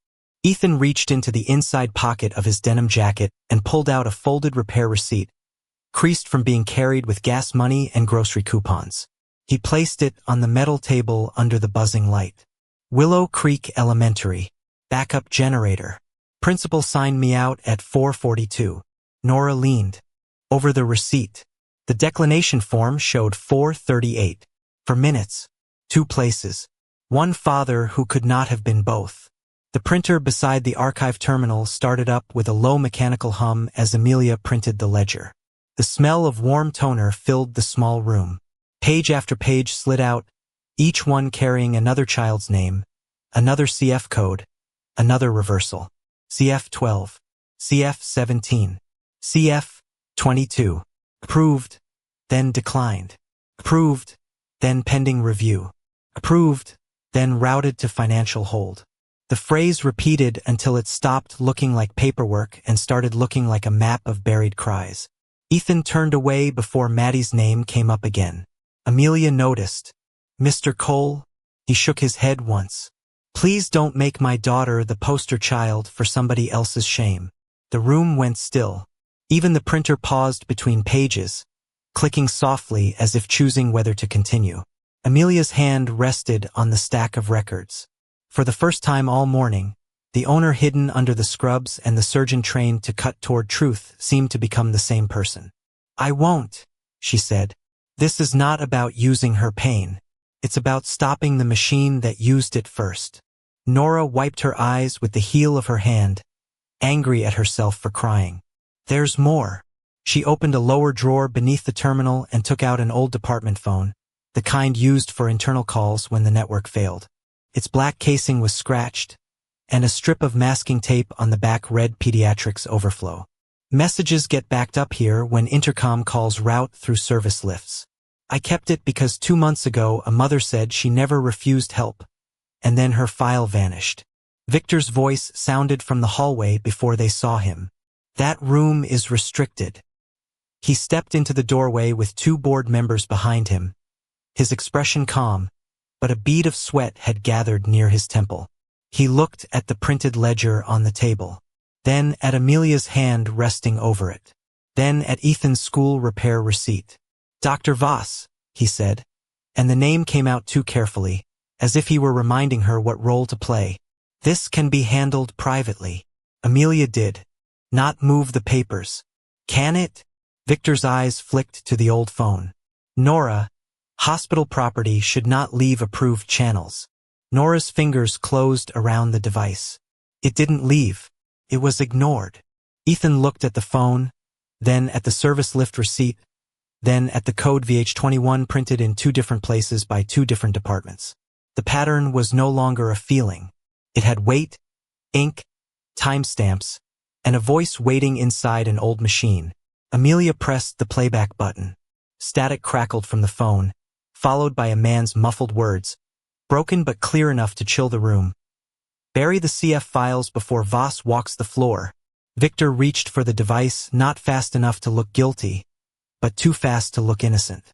Ethan reached into the inside pocket of his denim jacket and pulled out a folded repair receipt, creased from being carried with gas money and grocery coupons. He placed it on the metal table under the buzzing light. "Willow Creek Elementary. Backup generator. Principal signed me out at 4:42. Nora leaned over the receipt. The declination form showed 4:38. For minutes. 2 places. One father who could not have been both. The printer beside the archive terminal started up with a low mechanical hum as Amelia printed the ledger. The smell of warm toner filled the small room. Page after page slid out, each one carrying another child's name, another CF code, another reversal. CF-12, CF-17, CF-22. Approved, then declined. Approved, then pending review. Approved, then routed to financial hold. The phrase repeated until it stopped looking like paperwork and started looking like a map of buried cries. Ethan turned away before Maddie's name came up again. Amelia noticed. "Mr. Cole?" He shook his head once. "Please don't make my daughter the poster child for somebody else's shame." The room went still. Even the printer paused between pages, clicking softly as if choosing whether to continue. Amelia's hand rested on the stack of records. For the first time all morning, the owner hidden under the scrubs and the surgeon trained to cut toward truth seemed to become the same person. "I won't," she said. "This is not about using her pain. It's about stopping the machine that used it first." Nora wiped her eyes with the heel of her hand, angry at herself for crying. "There's more." She opened a lower drawer beneath the terminal and took out an old department phone, the kind used for internal calls when the network failed. Its black casing was scratched, and a strip of masking tape on the back read Pediatrics Overflow. Messages get backed up here when intercom calls route through service lifts. I kept it because 2 months ago a mother said she never refused help, and then her file vanished. Victor's voice sounded from the hallway before they saw him. That room is restricted. He stepped into the doorway with 2 board members behind him, his expression calm, but a bead of sweat had gathered near his temple. He looked at the printed ledger on the table, then at Amelia's hand resting over it, then at Ethan's school repair receipt. Dr. Voss, he said, and the name came out too carefully, as if he were reminding her what role to play. This can be handled privately. Amelia did. Not move the papers. Can it? Victor's eyes flicked to the old phone. Nora, hospital property should not leave approved channels. Nora's fingers closed around the device. It didn't leave. It was ignored. Ethan looked at the phone, then at the service lift receipt, then at the code VH21 printed in 2 different places by 2 different departments. The pattern was no longer a feeling. It had weight, ink, timestamps, and a voice waiting inside an old machine. Amelia pressed the playback button. Static crackled from the phone, followed by a man's muffled words, broken but clear enough to chill the room. Bury the CF files before Voss walks the floor. Victor reached for the device, not fast enough to look guilty, but too fast to look innocent.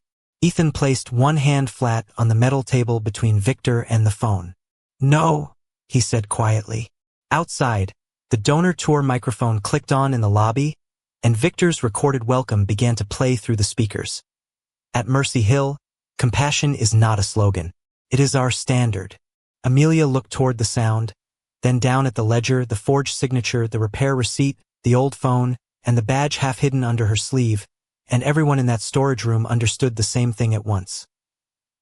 Ethan placed one hand flat on the metal table between Victor and the phone. No, he said quietly. Outside, the donor tour microphone clicked on in the lobby, and Victor's recorded welcome began to play through the speakers. At Mercy Hill, compassion is not a slogan. It is our standard. Amelia looked toward the sound, then down at the ledger, the forged signature, the repair receipt, the old phone, and the badge half hidden under her sleeve, and everyone in that storage room understood the same thing at once.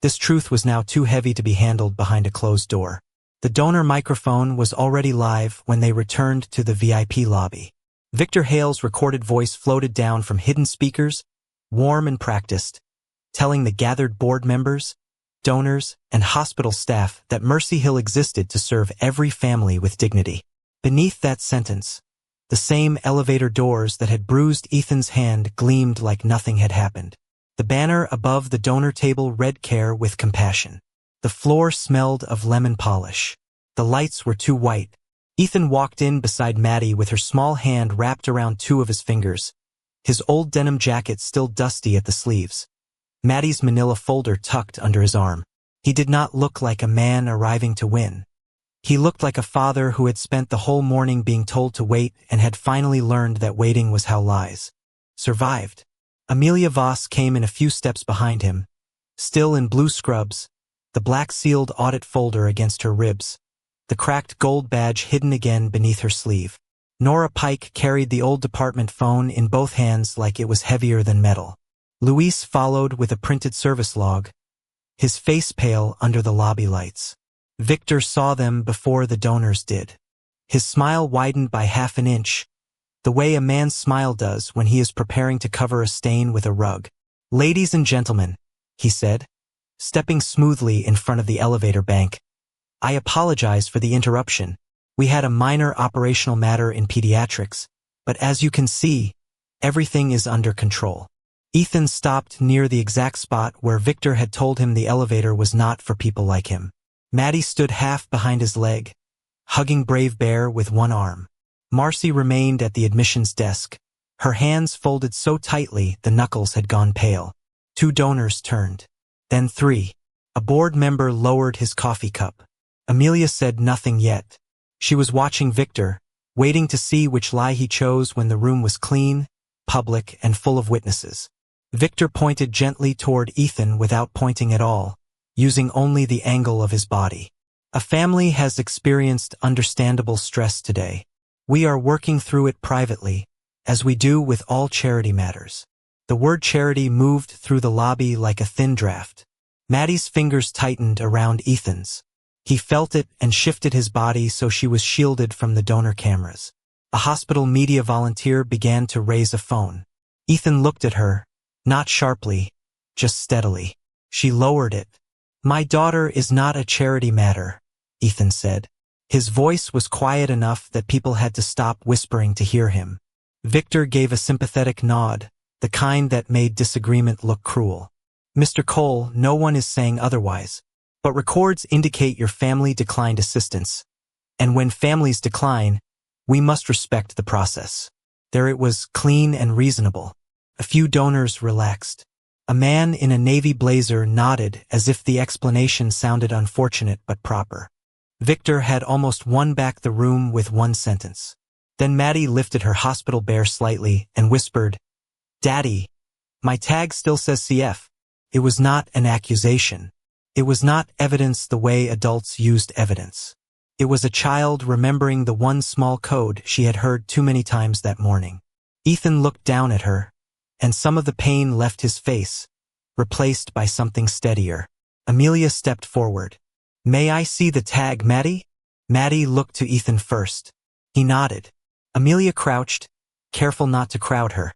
This truth was now too heavy to be handled behind a closed door. The donor microphone was already live when they returned to the VIP lobby. Victor Hale's recorded voice floated down from hidden speakers, warm and practiced, telling the gathered board members, donors, and hospital staff that Mercy Hill existed to serve every family with dignity. Beneath that sentence, the same elevator doors that had bruised Ethan's hand gleamed like nothing had happened. The banner above the donor table read "Care with Compassion." The floor smelled of lemon polish. The lights were too white. Ethan walked in beside Maddie with her small hand wrapped around 2 of his fingers, his old denim jacket still dusty at the sleeves. Maddie's manila folder tucked under his arm. He did not look like a man arriving to win. He looked like a father who had spent the whole morning being told to wait and had finally learned that waiting was how lies survived. Amelia Voss came in a few steps behind him, still in blue scrubs, the black sealed audit folder against her ribs, the cracked gold badge hidden again beneath her sleeve. Nora Pike carried the old department phone in both hands like it was heavier than metal. Luis followed with a printed service log, his face pale under the lobby lights. Victor saw them before the donors did. His smile widened by half an inch, the way a man's smile does when he is preparing to cover a stain with a rug. "Ladies and gentlemen," he said, stepping smoothly in front of the elevator bank, "I apologize for the interruption. We had a minor operational matter in pediatrics, but as you can see, everything is under control." Ethan stopped near the exact spot where Victor had told him the elevator was not for people like him. Maddie stood half behind his leg, hugging Brave Bear with one arm. Marcy remained at the admissions desk, her hands folded so tightly the knuckles had gone pale. 2 donors turned. Then 3. A board member lowered his coffee cup. Amelia said nothing yet. She was watching Victor, waiting to see which lie he chose when the room was clean, public, and full of witnesses. Victor pointed gently toward Ethan without pointing at all, using only the angle of his body. "A family has experienced understandable stress today. We are working through it privately, as we do with all charity matters." The word charity moved through the lobby like a thin draft. Maddie's fingers tightened around Ethan's. He felt it and shifted his body so she was shielded from the donor cameras. A hospital media volunteer began to raise a phone. Ethan looked at her, not sharply, just steadily. She lowered it. "My daughter is not a charity matter," Ethan said. His voice was quiet enough that people had to stop whispering to hear him. Victor gave a sympathetic nod, the kind that made disagreement look cruel. "Mr. Cole, no one is saying otherwise. But records indicate your family declined assistance. And when families decline, we must respect the process." There it was, clean and reasonable. A few donors relaxed. A man in a navy blazer nodded as if the explanation sounded unfortunate but proper. Victor had almost won back the room with one sentence. Then Maddie lifted her hospital bear slightly and whispered, "Daddy, my tag still says CF." It was not an accusation. It was not evidence the way adults used evidence. It was a child remembering the one small code she had heard too many times that morning. Ethan looked down at her, and some of the pain left his face, replaced by something steadier. Amelia stepped forward. "May I see the tag, Maddie?" Maddie looked to Ethan first. He nodded. Amelia crouched, careful not to crowd her,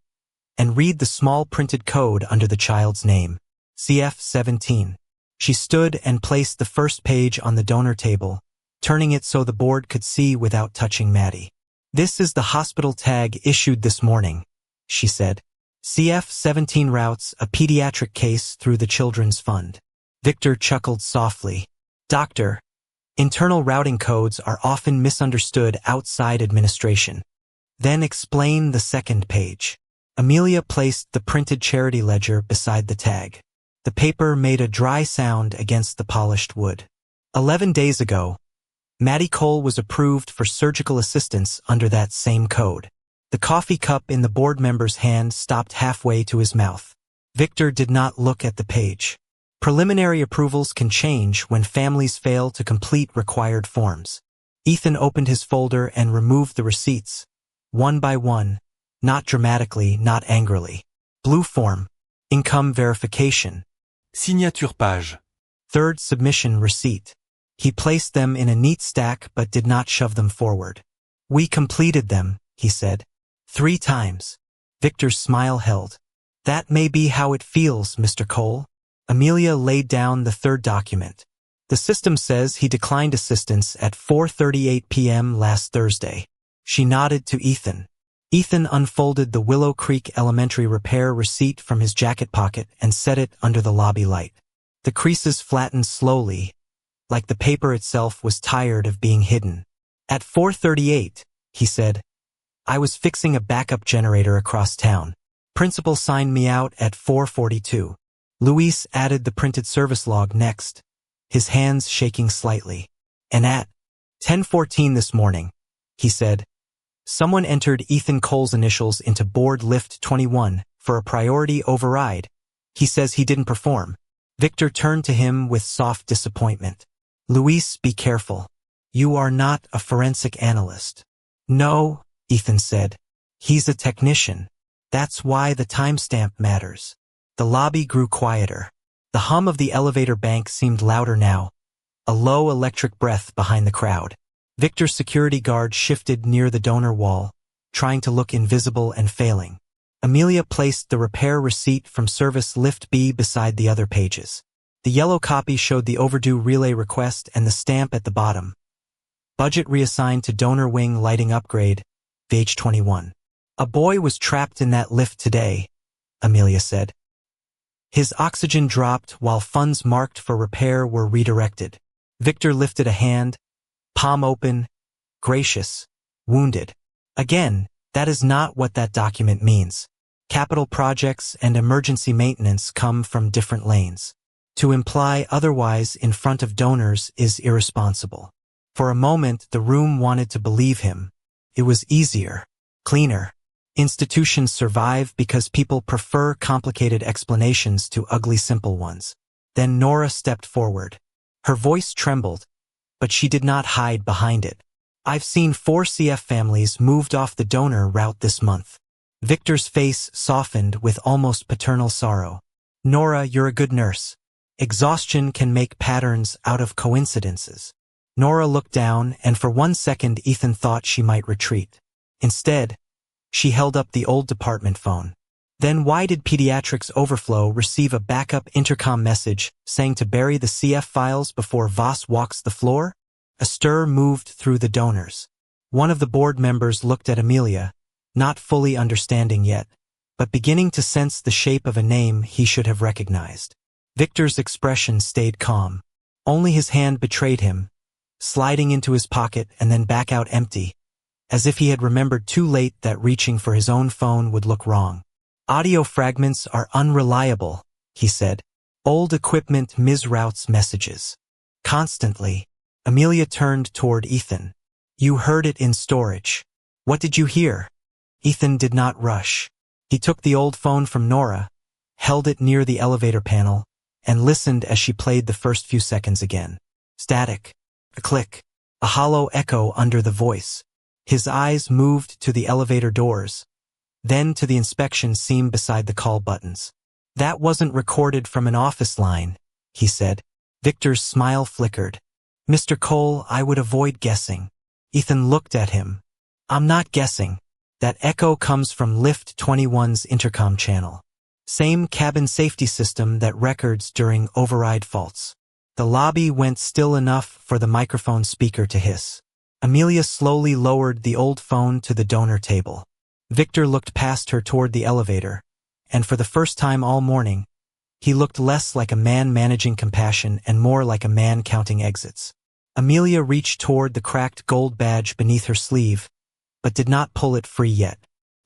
and read the small printed code under the child's name. CF-17. She stood and placed the first page on the donor table, turning it so the board could see without touching Maddie. "This is the hospital tag issued this morning," she said. "CF-17 routes a pediatric case through the Children's Fund." Victor chuckled softly. "Doctor, internal routing codes are often misunderstood outside administration. Then explain the second page." Amelia placed the printed charity ledger beside the tag. The paper made a dry sound against the polished wood. 11 days ago, Maddie Cole was approved for surgical assistance under that same code. The coffee cup in the board member's hand stopped halfway to his mouth. Victor did not look at the page. Preliminary approvals can change when families fail to complete required forms. Ethan opened his folder and removed the receipts, one by one, not dramatically, not angrily. Blue form, income verification. Signature page. Third submission receipt. He placed them in a neat stack but did not shove them forward. "We completed them," he said. 3 times. Victor's smile held. "That may be how it feels, Mr. Cole." Amelia laid down the third document. "The system says he declined assistance at 4:38 p.m. last Thursday." She nodded to Ethan. Ethan unfolded the Willow Creek Elementary repair receipt from his jacket pocket and set it under the lobby light. The creases flattened slowly, like the paper itself was tired of being hidden. "At 4:38, he said, "I was fixing a backup generator across town. Principal signed me out at 4:42. Luis added the printed service log next, his hands shaking slightly. "And at 10:14 this morning," he said, "someone entered Ethan Cole's initials into board lift 21 for a priority override. He says he didn't perform." Victor turned to him with soft disappointment. "Luis, be careful. You are not a forensic analyst." "No," Ethan said. "He's a technician. That's why the timestamp matters." The lobby grew quieter. The hum of the elevator bank seemed louder now, a low electric breath behind the crowd. Victor's security guard shifted near the donor wall, trying to look invisible and failing. Amelia placed the repair receipt from Service Lift B beside the other pages. The yellow copy showed the overdue relay request and the stamp at the bottom. "Budget reassigned to donor wing lighting upgrade, VH21. A boy was trapped in that lift today," Amelia said. "His oxygen dropped while funds marked for repair were redirected." Victor lifted a hand, palm open, gracious, wounded. "Again, that is not what that document means. Capital projects and emergency maintenance come from different lanes. To imply otherwise in front of donors is irresponsible." For a moment, the room wanted to believe him. It was easier, cleaner. Institutions survive because people prefer complicated explanations to ugly simple ones. Then Nora stepped forward. Her voice trembled, but she did not hide behind it. "I've seen 4 CF families moved off the donor route this month." Victor's face softened with almost paternal sorrow. "Nora, you're a good nurse. Exhaustion can make patterns out of coincidences." Nora looked down, and for 1 second Ethan thought she might retreat. Instead, she held up the old department phone. Then why did Pediatrics Overflow receive a backup intercom message saying to bury the CF files before Voss walks the floor? A stir moved through the donors. One of the board members looked at Amelia, not fully understanding yet, but beginning to sense the shape of a name he should have recognized. Victor's expression stayed calm. Only his hand betrayed him, sliding into his pocket and then back out empty, as if he had remembered too late that reaching for his own phone would look wrong. Audio fragments are unreliable, he said. Old equipment misroutes messages. Constantly. Amelia turned toward Ethan. You heard it in storage. What did you hear? Ethan did not rush. He took the old phone from Nora, held it near the elevator panel, and listened as she played the first few seconds again. Static. A click. A hollow echo under the voice. His eyes moved to the elevator doors, then to the inspection seam beside the call buttons. That wasn't recorded from an office line, he said. Victor's smile flickered. Mr. Cole, I would avoid guessing. Ethan looked at him. I'm not guessing. That echo comes from Lift 21's intercom channel. Same cabin safety system that records during override faults. The lobby went still enough for the microphone speaker to hiss. Amelia slowly lowered the old phone to the donor table. Victor looked past her toward the elevator, and for the first time all morning, he looked less like a man managing compassion and more like a man counting exits. Amelia reached toward the cracked gold badge beneath her sleeve, but did not pull it free yet.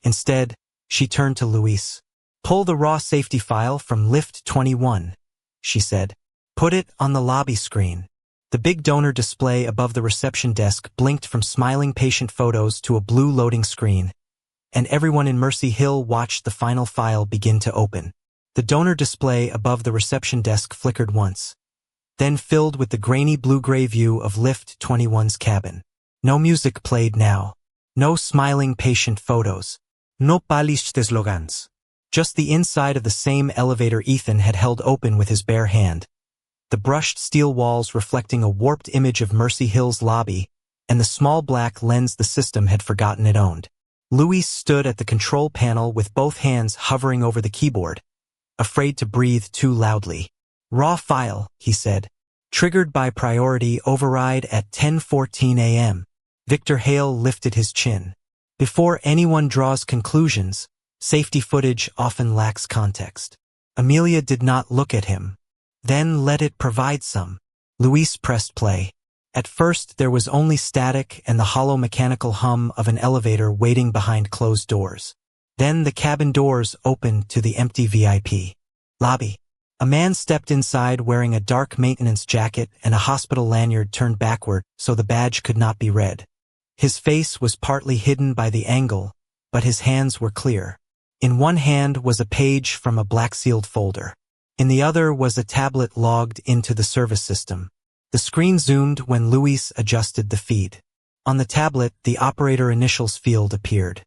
Instead, she turned to Luis. Pull the raw safety file from Lift 21, she said. Put it on the lobby screen. The big donor display above the reception desk blinked from smiling patient photos to a blue loading screen, and everyone in Mercy Hill watched the final file begin to open. The donor display above the reception desk flickered once, then filled with the grainy blue-gray view of Lift 21's cabin. No music played now. No smiling patient photos. No polished slogans. Just the inside of the same elevator Ethan had held open with his bare hand. The brushed steel walls reflecting a warped image of Mercy Hill's lobby, and the small black lens the system had forgotten it owned. Luis stood at the control panel with both hands hovering over the keyboard, afraid to breathe too loudly. Raw file, he said. Triggered by priority override at 10:14 a.m. Victor Hale lifted his chin. Before anyone draws conclusions, safety footage often lacks context. Amelia did not look at him. Then let it provide some. Luis pressed play. At first there was only static and the hollow mechanical hum of an elevator waiting behind closed doors. Then the cabin doors opened to the empty VIP lobby. A man stepped inside wearing a dark maintenance jacket and a hospital lanyard turned backward so the badge could not be read. His face was partly hidden by the angle, but his hands were clear. In one hand was a page from a black-sealed folder. In the other was a tablet logged into the service system. The screen zoomed when Luis adjusted the feed. On the tablet, the operator initials field appeared.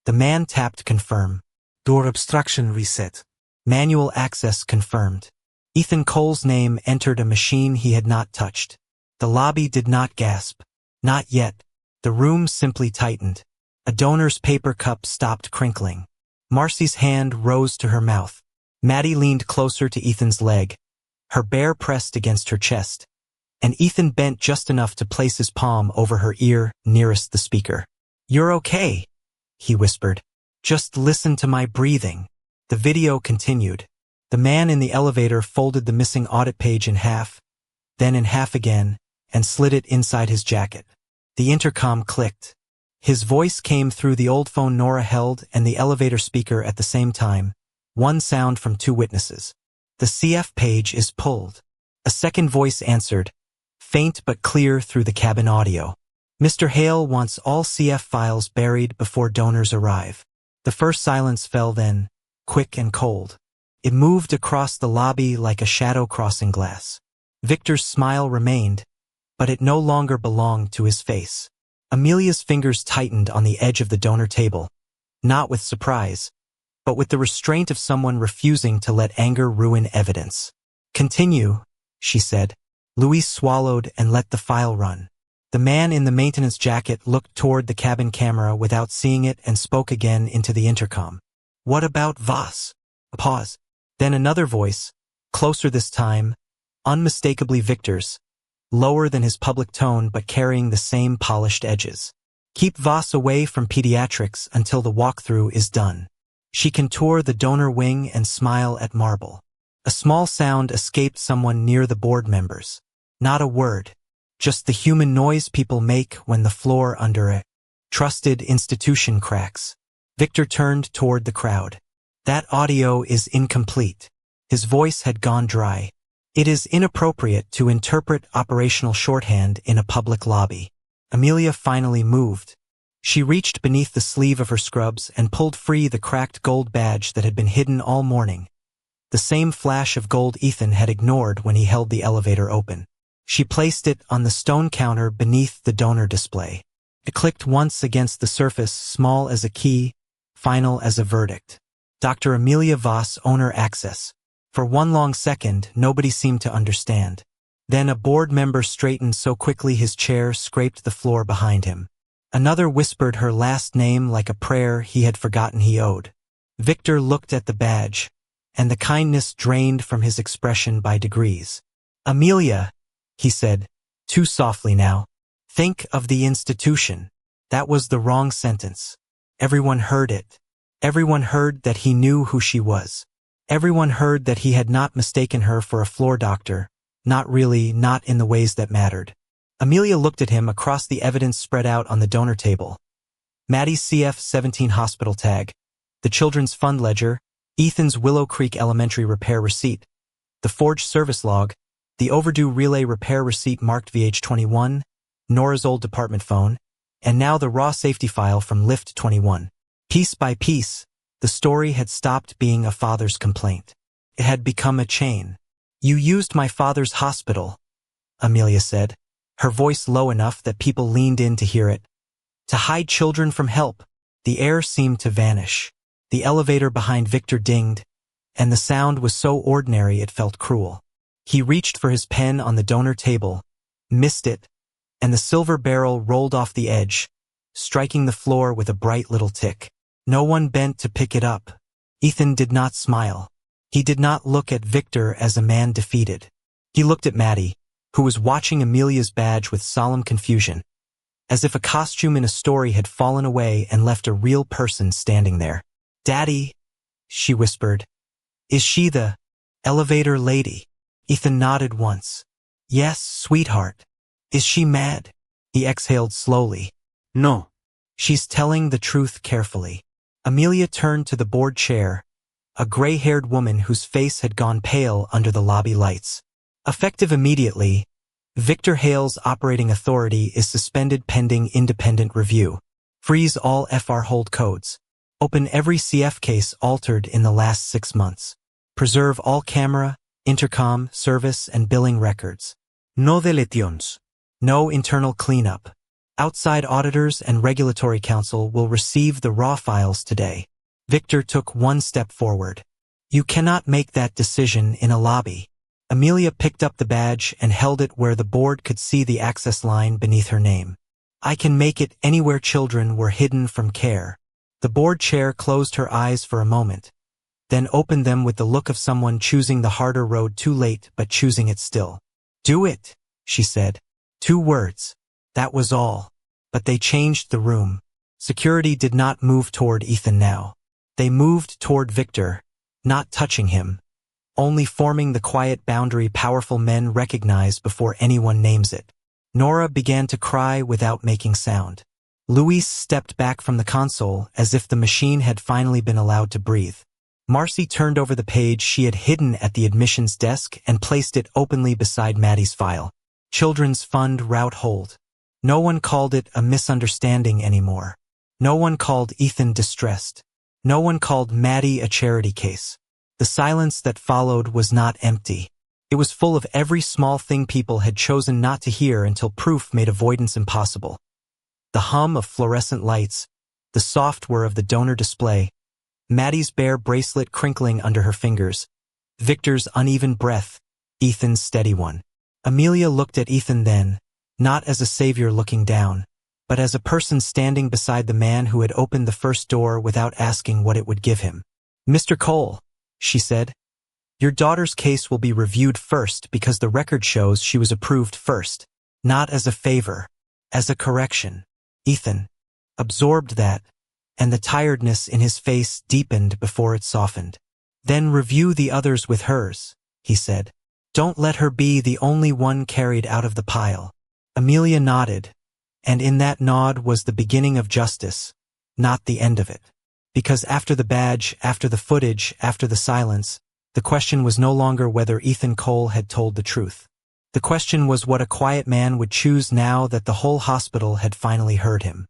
The man tapped confirm. Door obstruction reset. Manual access confirmed. Ethan Cole's name entered a machine he had not touched. The lobby did not gasp. Not yet. The room simply tightened. A donor's paper cup stopped crinkling. Marcy's hand rose to her mouth. Maddie leaned closer to Ethan's leg, her bare pressed against her chest, and Ethan bent just enough to place his palm over her ear nearest the speaker. You're okay, he whispered. Just listen to my breathing. The video continued. The man in the elevator folded the missing audit page in half, then in half again, and slid it inside his jacket. The intercom clicked. His voice came through the old phone Nora held and the elevator speaker at the same time, one sound from two witnesses. The CF page is pulled. A second voice answered, faint but clear through the cabin audio. Mr. Hale wants all CF files buried before donors arrive. The first silence fell then, quick and cold. It moved across the lobby like a shadow crossing glass. Victor's smile remained, but it no longer belonged to his face. Amelia's fingers tightened on the edge of the donor table, not with surprise, but with the restraint of someone refusing to let anger ruin evidence. Continue, she said. Luis swallowed and let the file run. The man in the maintenance jacket looked toward the cabin camera without seeing it and spoke again into the intercom. What about Voss? A pause. Then another voice, closer this time, unmistakably Victor's, lower than his public tone but carrying the same polished edges. Keep Voss away from pediatrics until the walkthrough is done. She can tour the donor wing and smile at Marble. A small sound escaped someone near the board members. Not a word. Just the human noise people make when the floor under a trusted institution cracks. Victor turned toward the crowd. That audio is incomplete. His voice had gone dry. It is inappropriate to interpret operational shorthand in a public lobby. Amelia finally moved. She reached beneath the sleeve of her scrubs and pulled free the cracked gold badge that had been hidden all morning. The same flash of gold Ethan had ignored when he held the elevator open. She placed it on the stone counter beneath the donor display. It clicked once against the surface, small as a key, final as a verdict. Dr. Amelia Voss, owner access. For one long second, nobody seemed to understand. Then a board member straightened so quickly his chair scraped the floor behind him. Another whispered her last name like a prayer he had forgotten he owed. Victor looked at the badge, and the kindness drained from his expression by degrees. Amelia, he said, too softly now. Think of the institution. That was the wrong sentence. Everyone heard it. Everyone heard that he knew who she was. Everyone heard that he had not mistaken her for a floor doctor. Not really, not in the ways that mattered. Amelia looked at him across the evidence spread out on the donor table. Maddie's CF-17 hospital tag, the children's fund ledger, Ethan's Willow Creek Elementary repair receipt, the forged service log, the overdue relay repair receipt marked VH21, Nora's old department phone, and now the raw safety file from Lift 21. Piece by piece, the story had stopped being a father's complaint. It had become a chain. You used my father's hospital, Amelia said, her voice low enough that people leaned in to hear it. To hide children from help. The air seemed to vanish. The elevator behind Victor dinged, and the sound was so ordinary it felt cruel. He reached for his pen on the donor table, missed it, and the silver barrel rolled off the edge, striking the floor with a bright little tick. No one bent to pick it up. Ethan did not smile. He did not look at Victor as a man defeated. He looked at Maddie, who was watching Amelia's badge with solemn confusion, as if a costume in a story had fallen away and left a real person standing there. Daddy, she whispered. Is she the elevator lady? Ethan nodded once. Yes, sweetheart. Is she mad? He exhaled slowly. No. She's telling the truth carefully. Amelia turned to the board chair, a gray-haired woman whose face had gone pale under the lobby lights. Effective immediately, Victor Hale's operating authority is suspended pending independent review. Freeze all FR hold codes. Open every CF case altered in the last 6 months. Preserve all camera, intercom, service, and billing records. No deletions. No internal cleanup. Outside auditors and regulatory counsel will receive the raw files today. Victor took one step forward. You cannot make that decision in a lobby. Amelia picked up the badge and held it where the board could see the access line beneath her name. I can make it anywhere children were hidden from care. The board chair closed her eyes for a moment, then opened them with the look of someone choosing the harder road too late but choosing it still. Do it, she said. 2 words. That was all. But they changed the room. Security did not move toward Ethan now. They moved toward Victor, not touching him, only forming the quiet boundary powerful men recognize before anyone names it. Nora began to cry without making sound. Luis stepped back from the console as if the machine had finally been allowed to breathe. Marcy turned over the page she had hidden at the admissions desk and placed it openly beside Maddie's file. Children's Fund Route Hold. No one called it a misunderstanding anymore. No one called Ethan distressed. No one called Maddie a charity case. The silence that followed was not empty. It was full of every small thing people had chosen not to hear until proof made avoidance impossible. The hum of fluorescent lights, the soft whir of the donor display, Maddie's bare bracelet crinkling under her fingers, Victor's uneven breath, Ethan's steady one. Amelia looked at Ethan then, not as a savior looking down, but as a person standing beside the man who had opened the first door without asking what it would give him. Mr. Cole, she said, your daughter's case will be reviewed first because the record shows she was approved first, not as a favor, as a correction. Ethan absorbed that, and the tiredness in his face deepened before it softened. Then review the others with hers, he said. Don't let her be the only one carried out of the pile. Amelia nodded, and in that nod was the beginning of justice, not the end of it. Because after the badge, after the footage, after the silence, the question was no longer whether Ethan Cole had told the truth. The question was what a quiet man would choose now that the whole hospital had finally heard him.